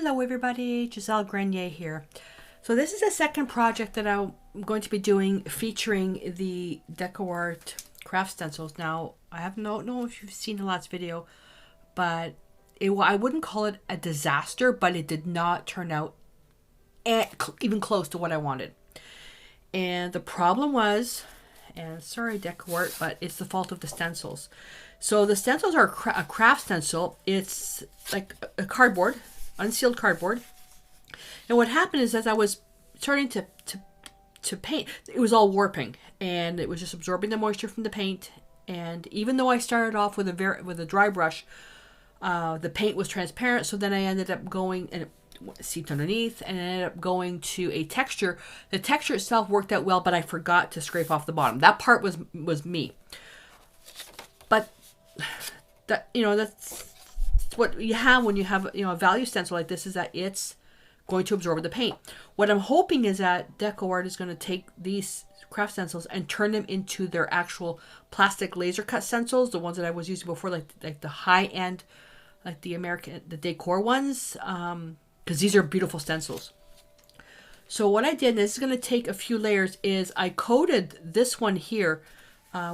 Hello everybody, Gisele Grenier here. So this is a second project that I'm going to be doing featuring the DecoArt Kraft Stencils. Now, I don't know if you've seen the last video, but I wouldn't call it a disaster, but it did not turn out even close to what I wanted. And the problem was, and sorry DecoArt, but it's the fault of the stencils. So the stencils are a craft stencil. It's like a cardboard, unsealed cardboard. And what happened is as I was starting to paint, it was all warping and it was just absorbing the moisture from the paint. And even though I started off with a dry brush, the paint was transparent. So then I ended up going and it seeped underneath and I ended up going to a texture. The texture itself worked out well, but I forgot to scrape off the bottom. That part was me. But that's what you have when you have a value stencil like this, is that it's going to absorb the paint. What I'm hoping is that DecoArt is going to take these craft stencils and turn them into their actual plastic laser cut stencils, the ones that I was using before, like the high end, like the decor ones, because these are beautiful stencils. So what I did, and this is going to take a few layers, is I coated this one here,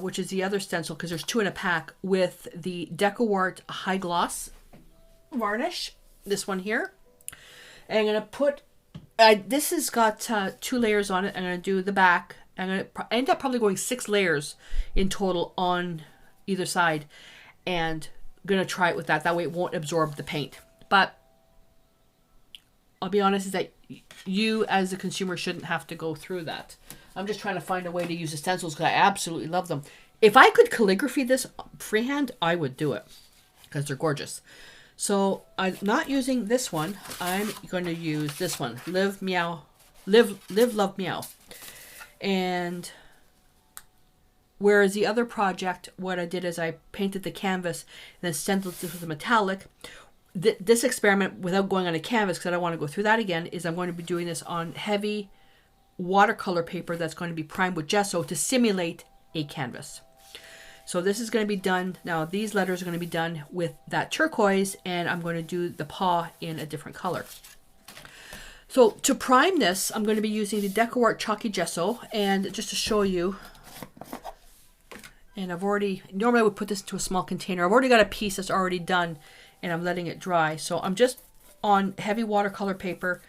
which is the other stencil, because there's two in a pack, with the DecoArt High Gloss varnish, this one here. And I'm going to put, this has got 2 layers on it. I'm going to do the back. I'm going to end up probably going 6 layers in total on either side. And I'm going to try it with that. That way it won't absorb the paint. But I'll be honest, is that you as a consumer shouldn't have to go through that. I'm just trying to find a way to use the stencils because I absolutely love them. If I could calligraphy this freehand, I would do it because they're gorgeous. So I'm not using this one. I'm going to use this one, Live, Love, Meow. And whereas the other project, what I did is I painted the canvas and then stenciled this with a metallic. This experiment, without going on a canvas, because I don't want to go through that again, is I'm going to be doing this on heavy watercolor paper that's going to be primed with gesso to simulate a canvas. So this is going to be done. Now these letters are going to be done with that turquoise, and I'm going to do the paw in a different color. So to prime this, I'm going to be using the DecoArt Chalky Gesso, and just to show you, and normally I would put this into a small container. I've already got a piece that's already done, and I'm letting it dry. So I'm just on heavy watercolor paper.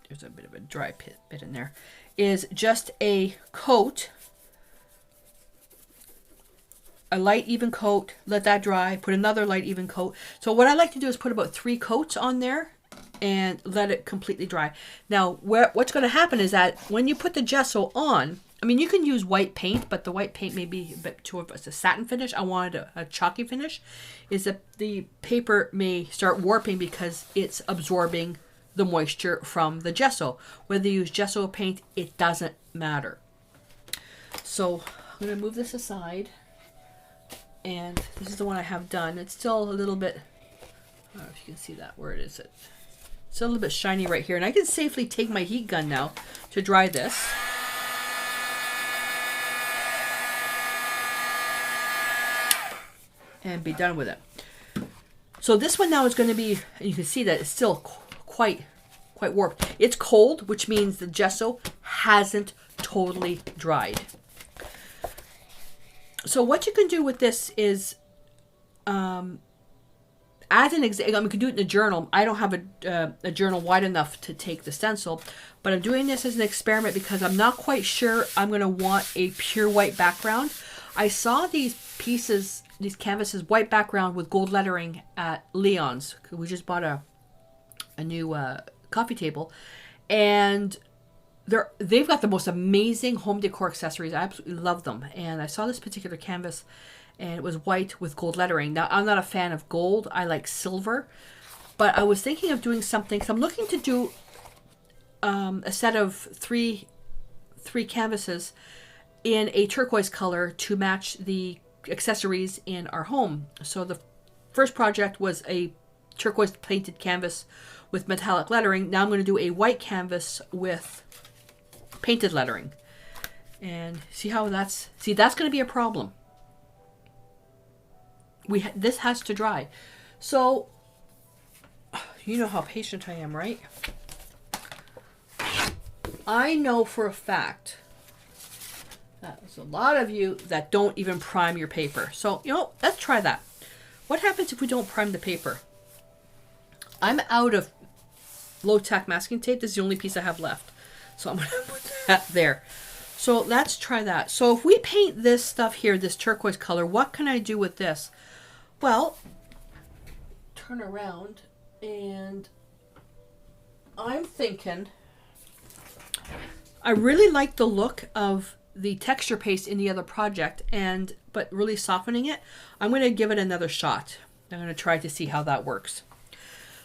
There's a bit of a dry bit in there, is just a coat, a light even coat, let that dry, put another light even coat. So what I like to do is put about 3 coats on there and let it completely dry. Now what's going to happen is that when you put the gesso on, I mean, you can use white paint, but the white paint may be a bit too of a satin finish. I wanted a chalky finish. Is that the paper may start warping because it's absorbing the moisture from the gesso. Whether you use gesso or paint, it doesn't matter. So I'm going to move this aside, and this is the one I have done. It's still a little bit, I don't know if you can see that, where it is. It's a little bit shiny right here, and I can safely take my heat gun now to dry this. And be done with it. So this one now is going to be, and you can see that it's still quite warped. It's cold, which means the gesso hasn't totally dried. So what you can do with this is, as an example, you can do it in a journal. I don't have a journal wide enough to take the stencil, but I'm doing this as an experiment because I'm not quite sure I'm going to want a pure white background. I saw these pieces, these canvases, white background with gold lettering at Leon's. We just bought a new coffee table, and they've got the most amazing home decor accessories. I absolutely love them. And I saw this particular canvas, and it was white with gold lettering. Now, I'm not a fan of gold. I like silver, but I was thinking of doing something. So I'm looking to do a set of three canvases in a turquoise color to match the accessories in our home. So the first project was a turquoise painted canvas with metallic lettering. Now I'm going to do a white canvas with painted lettering. And see how that's going to be a problem. This has to dry. So, you know how patient I am, right? I know for a fact that there's a lot of you that don't even prime your paper. So, you know, let's try that. What happens if we don't prime the paper? I'm out of low-tack masking tape. This is the only piece I have left. So I'm going to put that there. So let's try that. So if we paint this stuff here, this turquoise color, what can I do with this? Well, turn around, and I'm thinking, I really like the look of the texture paste in the other project, but really softening it. I'm going to give it another shot. I'm going to try to see how that works.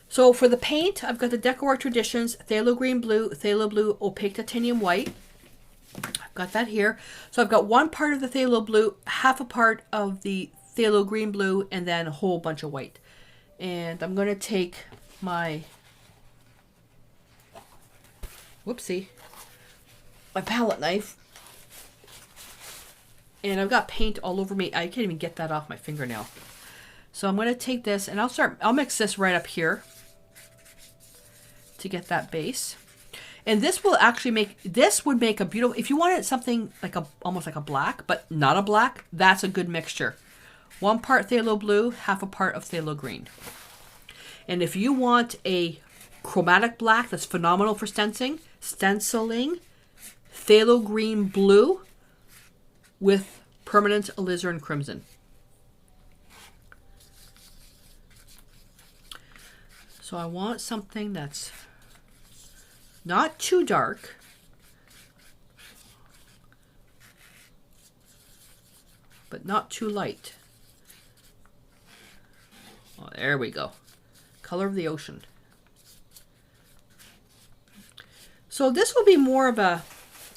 So for the paint, I've got the DecoArt Traditions Phthalo Green Blue, Phthalo Blue Opaque Titanium White. I've got that here. So I've got one part of the Phthalo Blue, half a part of the Phthalo Green Blue, and then a whole bunch of white. And I'm going to take my, whoopsie, my palette knife. And I've got paint all over me. I can't even get that off my fingernail. So I'm going to take this and I'll mix this right up here to get that base. And this will actually would make a beautiful, if you wanted something like almost like a black, but not a black, that's a good mixture. One part phthalo blue, half a part of phthalo green. And if you want a chromatic black that's phenomenal for stenciling, phthalo green blue with permanent alizarin crimson. So I want something that's not too dark, but not too light. Oh, there we go. Color of the ocean. So this will be more of a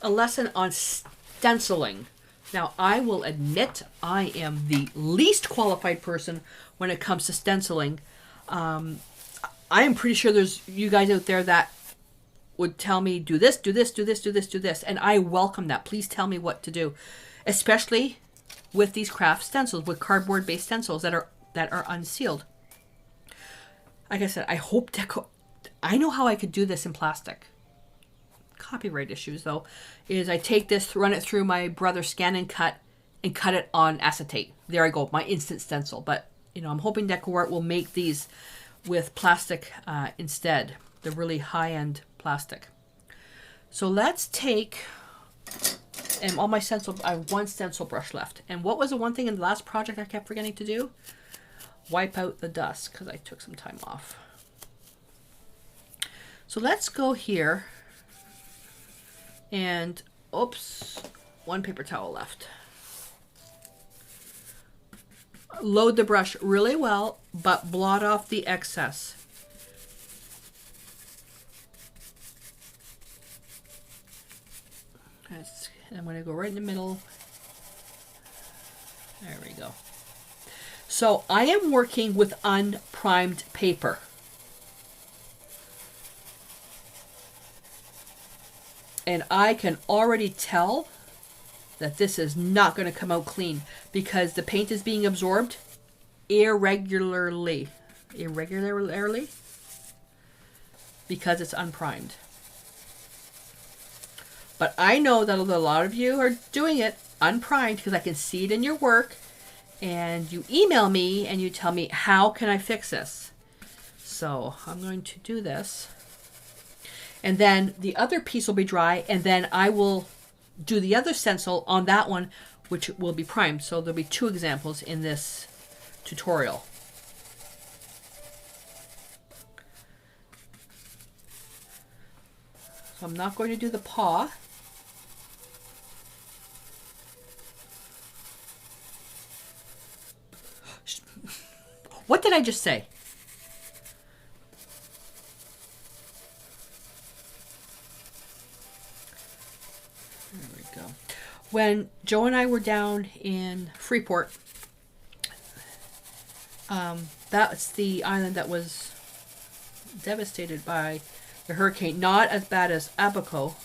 lesson on stenciling. Now, I will admit I am the least qualified person when it comes to stenciling. I am pretty sure there's you guys out there that would tell me, do this, do this, do this, do this, do this. And I welcome that. Please tell me what to do. Especially with these craft stencils, with cardboard-based stencils that are unsealed. Like I said, I know how I could do this in plastic. Copyright issues, though, is I take this, run it through my brother's scan and cut it on acetate. There I go, my instant stencil. But, you know, I'm hoping DecoArt will make these with plastic instead, the really high-end plastic. So let's take, and all my stencil, I have one stencil brush left. And what was the one thing in the last project I kept forgetting to do? Wipe out the dust, because I took some time off. So let's go here, and oops, one paper towel left. Load the brush really well, but blot off the excess. I'm going to go right in the middle. There we go. So I am working with unprimed paper. And I can already tell that this is not going to come out clean because the paint is being absorbed irregularly because it's unprimed. But I know that a lot of you are doing it unprimed because I can see it in your work, and you email me and you tell me, how can I fix this? So I'm going to do this. And then the other piece will be dry, and then I will do the other stencil on that one, which will be primed. So there'll be two examples in this tutorial. So I'm not going to do the paw. What did I just say? There we go. When Joe and I were down in Freeport, that's the island that was devastated by the hurricane. Not as bad as Abaco.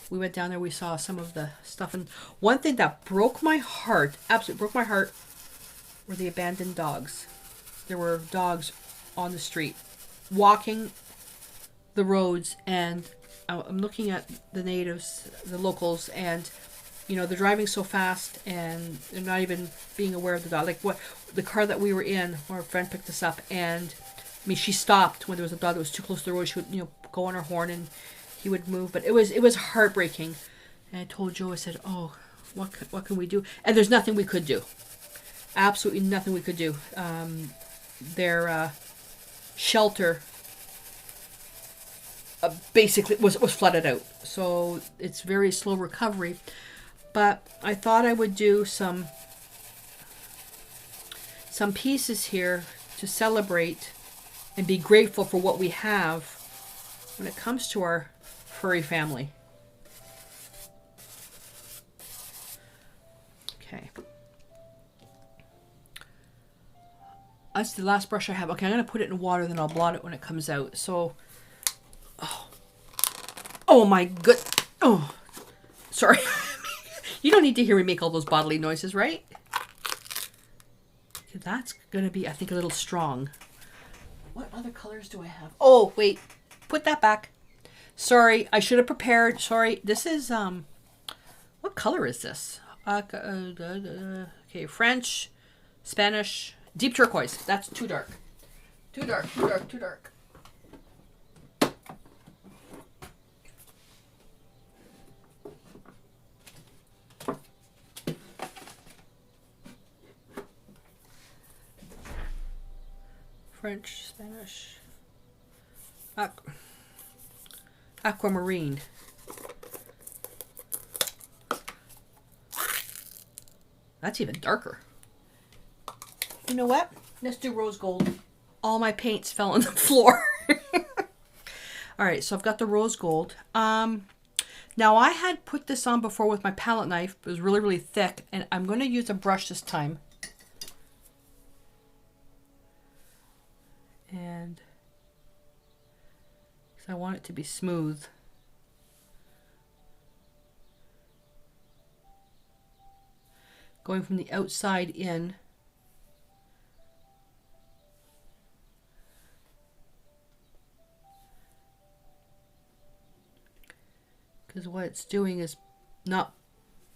We went down there, we saw some of the stuff. And one thing that broke my heart, absolutely broke my heart, were the abandoned dogs. There were dogs on the street, walking the roads, and I'm looking at the natives, the locals, and you know, they're driving so fast and they're not even being aware of the dog. Like what the car that we were in, our friend picked us up, and I mean, she stopped when there was a dog that was too close to the road. She would, you know, go on her horn and he would move. But it was heartbreaking. And I told Joe, I said, "Oh, what can we do?" And there's nothing we could do. Absolutely nothing we could do. Their shelter basically was flooded out, so it's very slow recovery. But I thought I would do some pieces here to celebrate and be grateful for what we have when it comes to our furry family. Okay. That's the last brush I have. Okay, I'm going to put it in water, then I'll blot it when it comes out. So, oh my good. Oh, sorry. You don't need to hear me make all those bodily noises, right? Okay, that's going to be, I think, a little strong. What other colors do I have? Oh, wait. Put that back. Sorry, I should have prepared. Sorry. This is, what color is this? Okay, French, Spanish, deep turquoise. That's too dark. Too dark, too dark, too dark. French, Spanish, aquamarine. That's even darker. You know what? Let's do rose gold. All my paints fell on the floor. All right, so I've got the rose gold. Now I had put this on before with my palette knife. It was really, really thick, and I'm going to use a brush this time. And because I want it to be smooth. Going from the outside in. Because what it's doing is not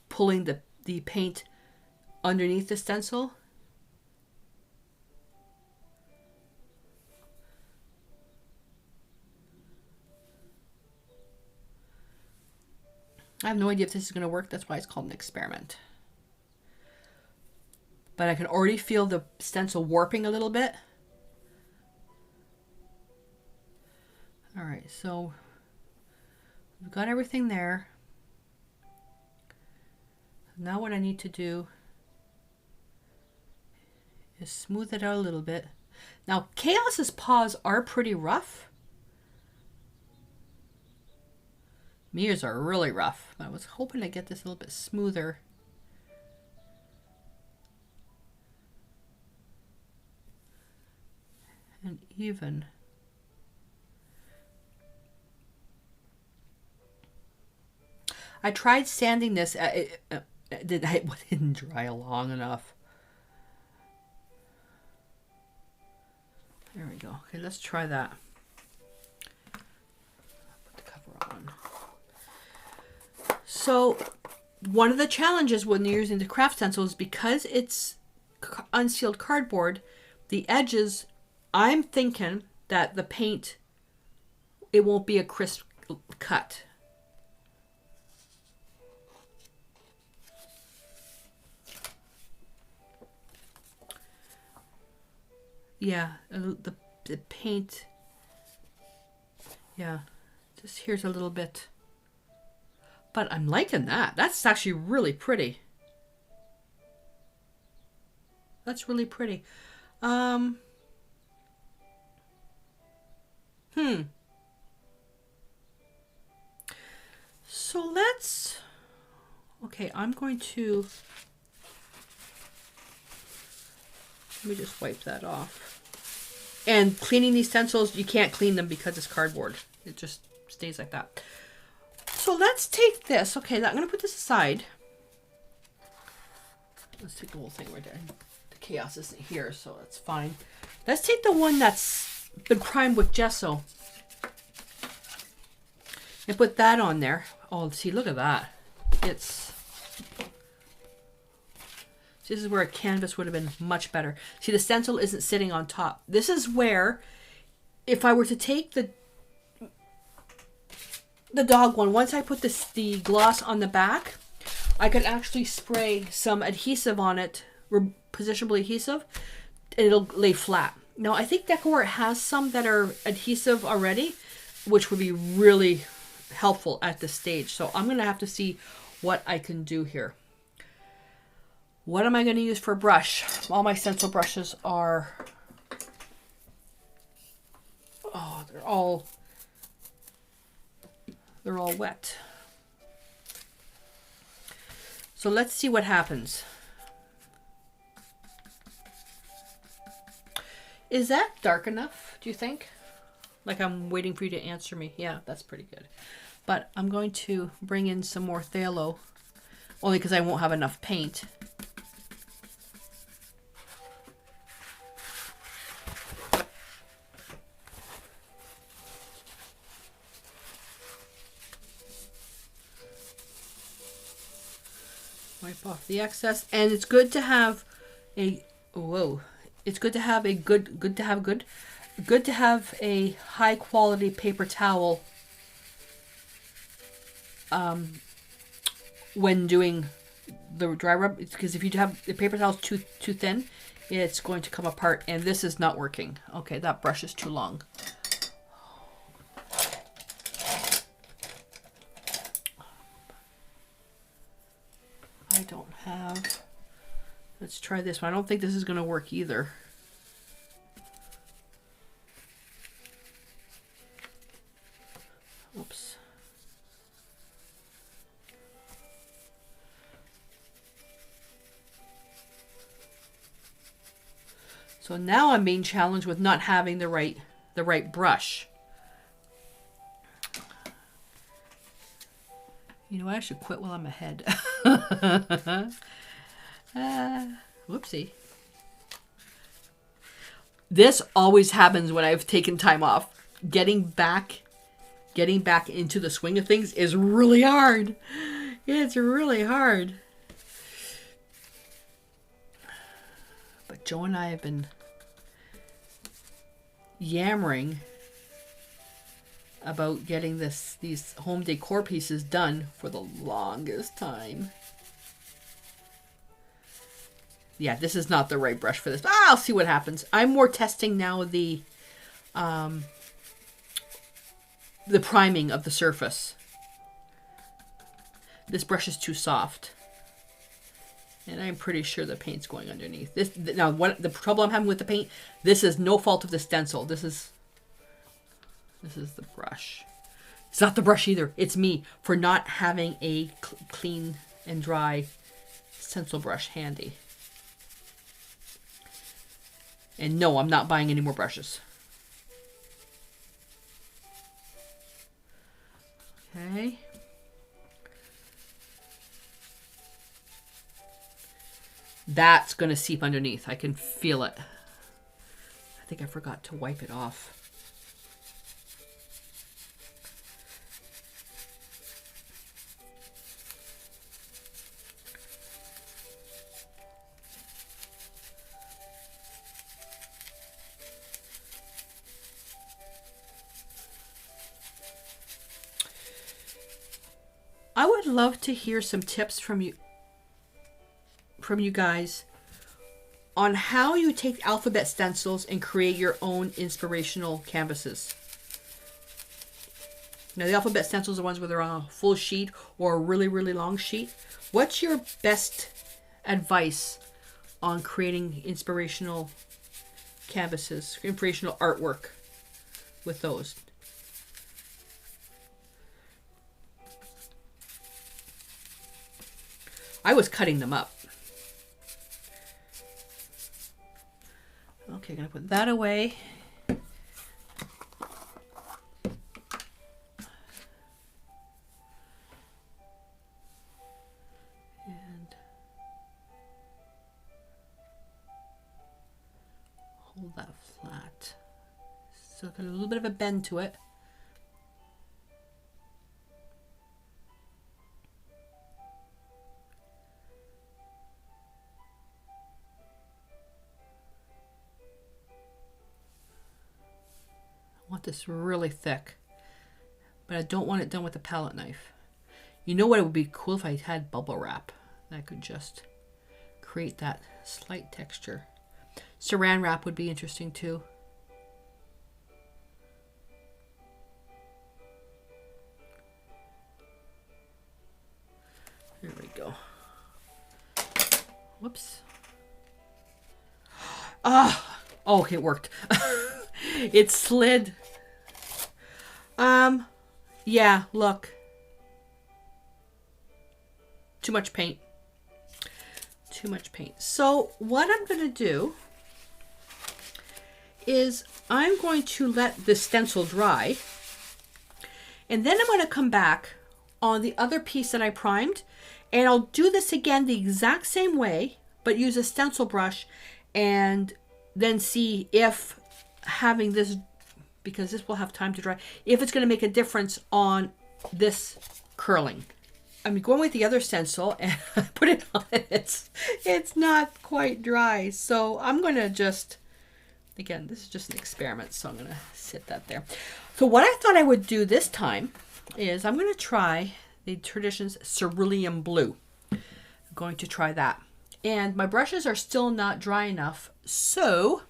pulling the paint underneath the stencil. I have no idea if this is going to work. That's why it's called an experiment. But I can already feel the stencil warping a little bit. All right, so we've got everything there. Now what I need to do is smooth it out a little bit. Now, Chaos's paws are pretty rough. Mia's are really rough. I was hoping to get this a little bit smoother. And even. I tried sanding this. It didn't dry long enough. There we go. Okay, let's try that. Put the cover on. So, one of the challenges when you're using the Kraft Stencil is because it's unsealed cardboard, the edges, I'm thinking that the paint, it won't be a crisp cut. Yeah, the paint, yeah, just here's a little bit. But I'm liking that. That's actually really pretty. That's really pretty. So let's, okay, I'm going to, let me just wipe that off. And cleaning these stencils, you can't clean them because it's cardboard. It just stays like that. So let's take this. Okay, I'm going to put this aside. Let's take the whole thing right there. The Chaos isn't here, so that's fine. Let's take the one that's been primed with gesso. And put that on there. Oh, see, look at that. It's... This is where a canvas would have been much better. See, the stencil isn't sitting on top. This is where, if I were to take the dog one, once I put the gloss on the back, I could actually spray some adhesive on it, positionable adhesive, and it'll lay flat. Now, I think DecoArt has some that are adhesive already, which would be really helpful at this stage. So I'm going to have to see what I can do here. What am I going to use for a brush? All my stencil brushes are... Oh, they're all wet. So let's see what happens. Is that dark enough, do you think? Like I'm waiting for you to answer me. Yeah, that's pretty good. But I'm going to bring in some more phthalo, only because I won't have enough paint. Wipe off the excess, and it's good to have a It's good to have a good to have a high quality paper towel when doing the dry rub, because if you have the paper towel too thin, it's going to come apart, and this is not working. Okay, that brush is too long. I don't have... Let's try this one. I don't think this is going to work either. Oops. So now I'm being challenged with not having the right brush. You know, I should quit while I'm ahead. Whoopsie. This always happens when I've taken time off. Getting back into the swing of things is really hard. It's really hard. But Joe and I have been yammering about getting these home decor pieces done for the longest time. Yeah, this is not the right brush for this. I'll see what happens. I'm more testing now the priming of the surface. This brush is too soft, and I'm pretty sure the paint's going underneath. Now, what the trouble I'm having with the paint? This is no fault of the stencil. This is the brush. It's not the brush either. It's me for not having a clean and dry stencil brush handy. And no, I'm not buying any more brushes. Okay. That's going to seep underneath. I can feel it. I think I forgot to wipe it off. I would love to hear some tips from you guys on how you take alphabet stencils and create your own inspirational canvases. Now, the alphabet stencils are ones where they're on a full sheet or a really, really long sheet. What's your best advice on creating inspirational canvases, inspirational artwork with those? I was cutting them up. Okay, gonna put that away. And hold that flat. Still got a little bit of a bend to it. I want this really thick, but I don't want it done with a palette knife. You know what, it would be cool if I had bubble wrap. That could just create that slight texture. Saran wrap would be interesting too. There we go. Whoops. Ah, oh, okay, it worked. It slid. Yeah, look. Too much paint. Too much paint. So what I'm going to do is I'm going to let the stencil dry. And then I'm going to come back on the other piece that I primed. And I'll do this again the exact same way, but use a stencil brush and then see if having this, because this will have time to dry, if it's going to make a difference on this curling. I'm going with the other stencil and I put it on. It's not quite dry. So I'm going to just, again, this is just an experiment. So I'm going to sit that there. So what I thought I would do this time is I'm going to try the Traditions Cerulean Blue. I'm going to try that. And my brushes are still not dry enough. So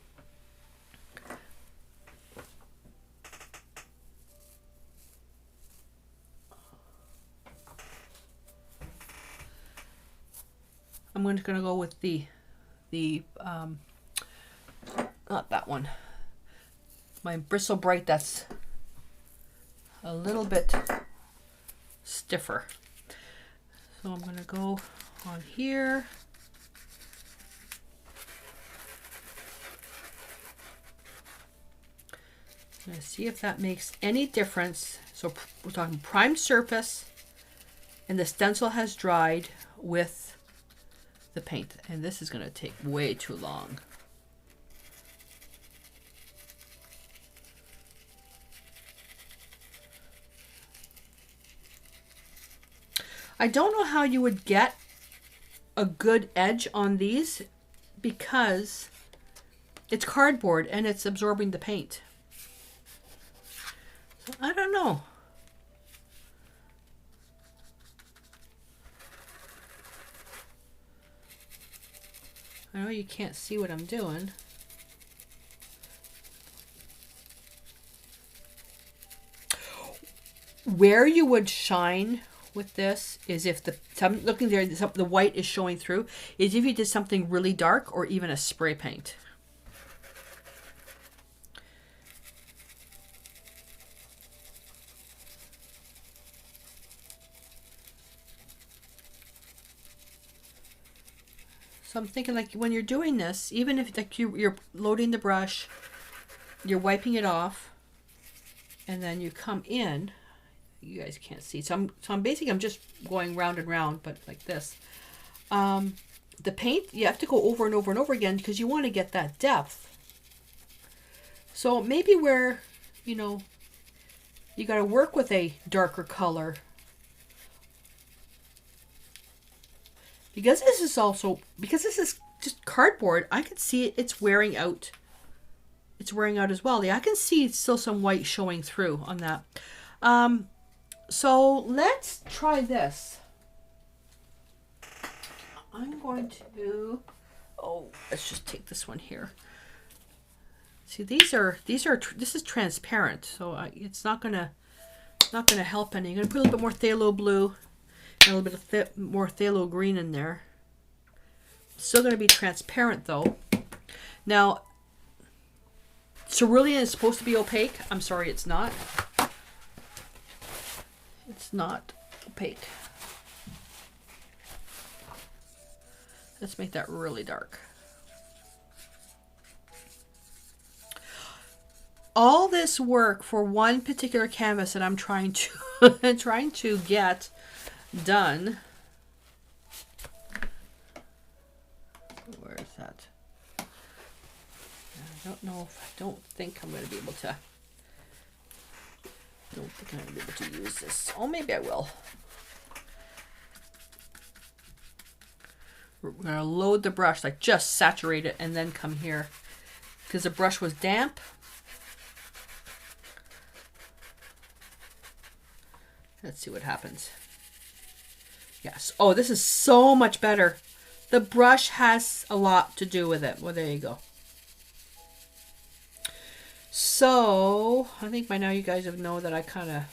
I'm going to go with the not that one. My Bristle Bright, that's a little bit stiffer. So I'm going to go on here. I'm going to see if that makes any difference. So we're talking primed surface and the stencil has dried with the paint, and this is going to take way too long. I don't know how you would get a good edge on these because it's cardboard and it's absorbing the paint. So I don't know. I know you can't see what I'm doing. Where you would shine with this is if I'm looking there, the white is showing through, is if you did something really dark or even a spray paint. So I'm thinking, like, when you're doing this, even if like you're loading the brush, you're wiping it off, and then you come in. You guys can't see, so I'm basically just going round and round, but like this. The paint, you have to go over and over and over again because you want to get that depth. So maybe where, you know, you got to work with a darker color. Because this is just cardboard, I can see it's wearing out. It's wearing out as well. Yeah, I can see still some white showing through on that. So let's try this. I'm going to, let's just take this one here. See, this is transparent, so it's not gonna help any. I'm gonna put a little bit more phthalo blue and a little bit of more phthalo green in there. Still gonna be transparent though. Now, cerulean is supposed to be opaque. I'm sorry, it's not. It's not opaque. Let's make that really dark. All this work for one particular canvas that I'm trying to get done. Where is that? I don't think I'm going to be able to don't think I'm going to be able to use this. Oh, maybe I will. We're going to load the brush, like just saturate it, and then come here. Because the brush was damp. Let's see what happens. Yes. Oh, this is so much better. The brush has a lot to do with it. Well, there you go. So, I think by now you guys have know that I kind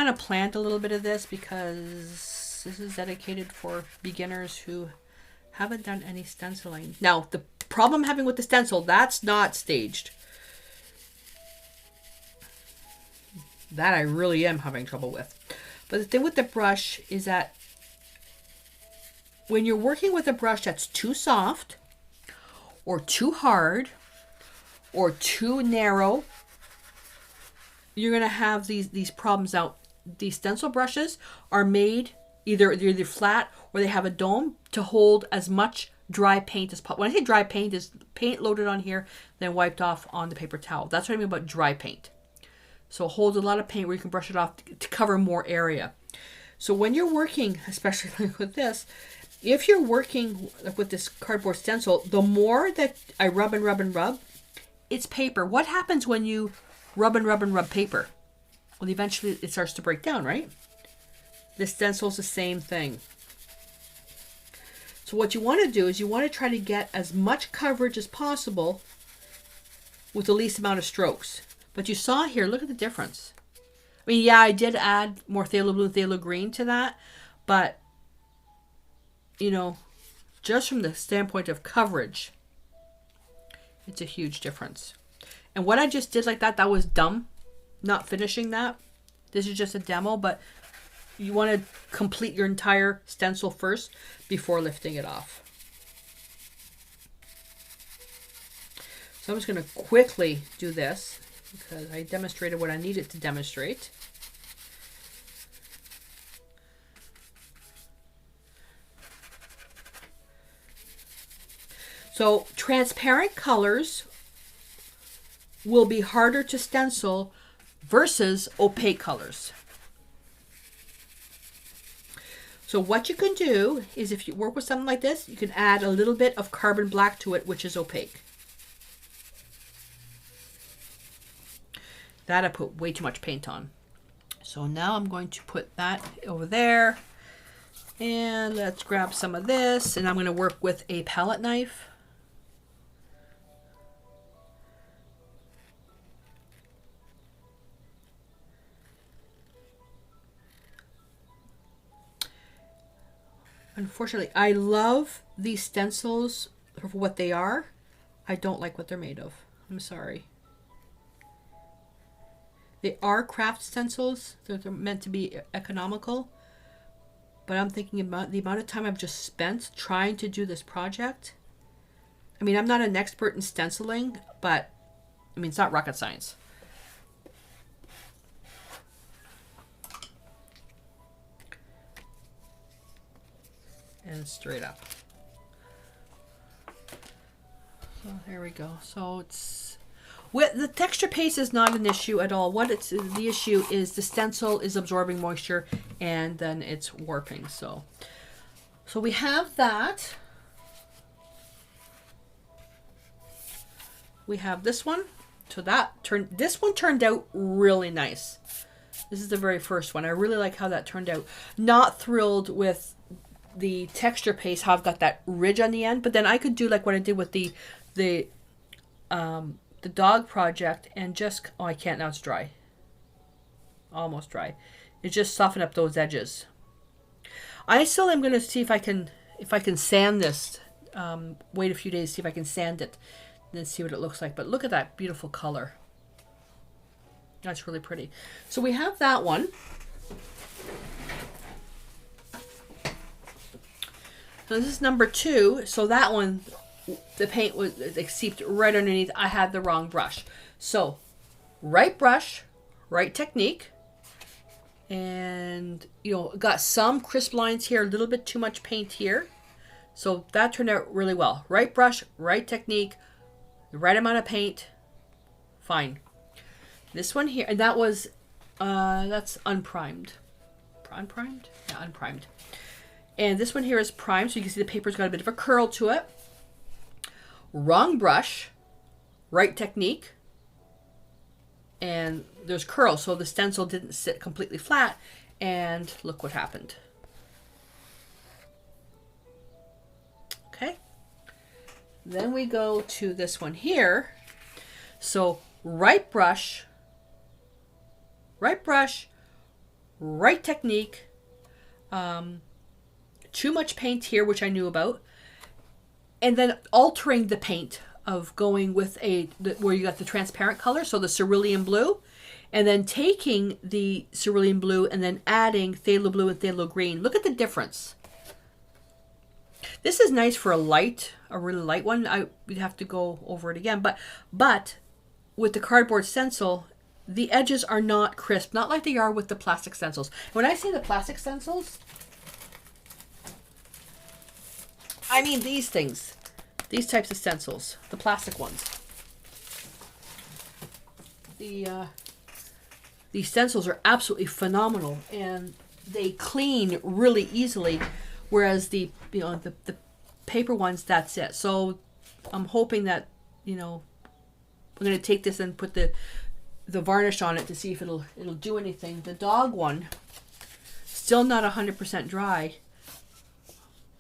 of planned a little bit of this because this is dedicated for beginners who haven't done any stenciling. Now, the problem I'm having with the stencil, that's not staged. That I really am having trouble with. But the thing with the brush is that when you're working with a brush that's too soft or too hard or too narrow, you're going to have these problems. Now, these stencil brushes are made either flat or they have a dome to hold as much dry paint as possible. When I say dry paint, is paint loaded on here, then wiped off on the paper towel. That's what I mean about dry paint. So it holds a lot of paint where you can brush it off to cover more area. So when you're working, especially like with this, if you're working with this cardboard stencil, the more that I rub and rub and rub, it's paper. What happens when you rub and rub and rub paper? Well, eventually it starts to break down, right? This stencil is the same thing. So what you want to do is you want to try to get as much coverage as possible with the least amount of strokes. But you saw here, look at the difference. I mean, yeah, I did add more phthalo blue, phthalo green to that, but, you know, just from the standpoint of coverage, it's a huge difference. And what I just did like that was dumb, not finishing that. This is just a demo, but you want to complete your entire stencil first before lifting it off. So I'm just going to quickly do this because I demonstrated what I needed to demonstrate. So transparent colors will be harder to stencil versus opaque colors. So what you can do is if you work with something like this, you can add a little bit of carbon black to it, which is opaque. That I put way too much paint on. So now I'm going to put that over there. And let's grab some of this. And I'm going to work with a palette knife. Unfortunately, I love these stencils for what they are. I don't like what they're made of. I'm sorry. They are Kraft stencils. They're meant to be economical. But I'm thinking about the amount of time I've just spent trying to do this project. I mean, I'm not an expert in stenciling, but I mean, it's not rocket science. And straight up. So there we go. So it's with the texture paste is not an issue at all. What it's the issue is the stencil is absorbing moisture and then it's warping. So we have that. We have this one. So this one turned out really nice. This is the very first one. I really like how that turned out. Not thrilled with the texture paste, how I've got that ridge on the end, but then I could do like what I did with the dog project and just, oh, I can't, now it's dry. Almost dry. It just softened up those edges. I still am going to see if I can sand this, wait a few days, see if I can sand it, and then see what it looks like. But look at that beautiful color. That's really pretty. So we have that one. So this is number 2. So that one, the paint was seeped right underneath. I had the wrong brush. So right brush, right technique. And, you know, got some crisp lines here, a little bit too much paint here. So that turned out really well. Right brush, right technique, the right amount of paint. Fine. This one here, and that was, that's unprimed. Unprimed? Yeah, unprimed. And this one here is primed, so you can see the paper's got a bit of a curl to it. Wrong brush, right technique, and there's curl, so the stencil didn't sit completely flat, and look what happened. Okay. Then we go to this one here. So right brush, right technique, too much paint here, which I knew about, and then altering the paint of going with where you got the transparent color, so the cerulean blue, and then taking the cerulean blue and then adding phthalo blue and phthalo green. Look at the difference. This is nice for a really light one. We'd have to go over it again, but with the cardboard stencil, the edges are not crisp, not like they are with the plastic stencils. When I say the plastic stencils, I mean these things, these types of stencils, the plastic ones. These stencils are absolutely phenomenal, and they clean really easily, whereas the paper ones, that's it. So I'm hoping that, I'm going to take this and put the varnish on it to see if it'll do anything. The dog one, still not 100% dry,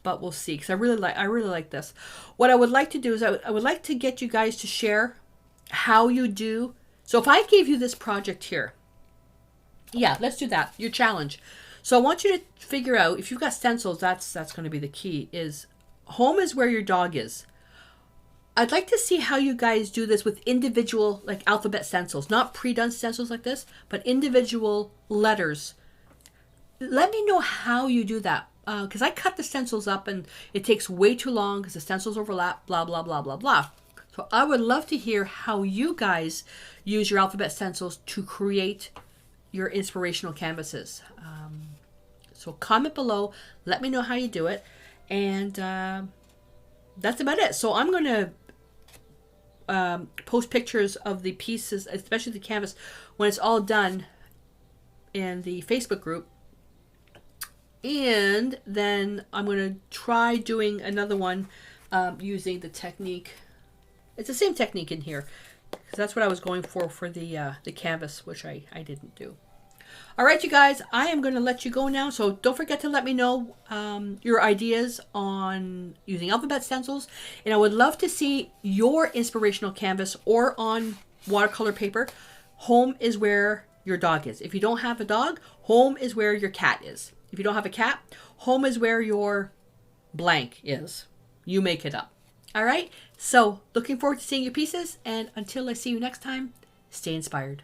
but we'll see, because I really like this. What I would like to do is I would like to get you guys to share how you do. So if I gave you this project here, yeah, let's do that, your challenge. So I want you to figure out, if you've got stencils, that's going to be the key, is home is where your dog is. I'd like to see how you guys do this with individual, like alphabet stencils, not pre-done stencils like this, but individual letters. Let me know how you do that, because I cut the stencils up and it takes way too long because the stencils overlap, blah, blah, blah, blah, blah. So I would love to hear how you guys use your alphabet stencils to create your inspirational canvases. So comment below, let me know how you do it, and that's about it. So I'm going to post pictures of the pieces, especially the canvas, when it's all done in the Facebook group. And then I'm going to try doing another one using the technique. It's the same technique in here, because that's what I was going for the canvas, which I didn't do. All right, you guys, I am going to let you go now. So don't forget to let me know your ideas on using alphabet stencils. And I would love to see your inspirational canvas or on watercolor paper. Home is where your dog is. If you don't have a dog, home is where your cat is. If you don't have a cat, home is where your blank is. You make it up. All right? So looking forward to seeing your pieces. And until I see you next time, stay inspired.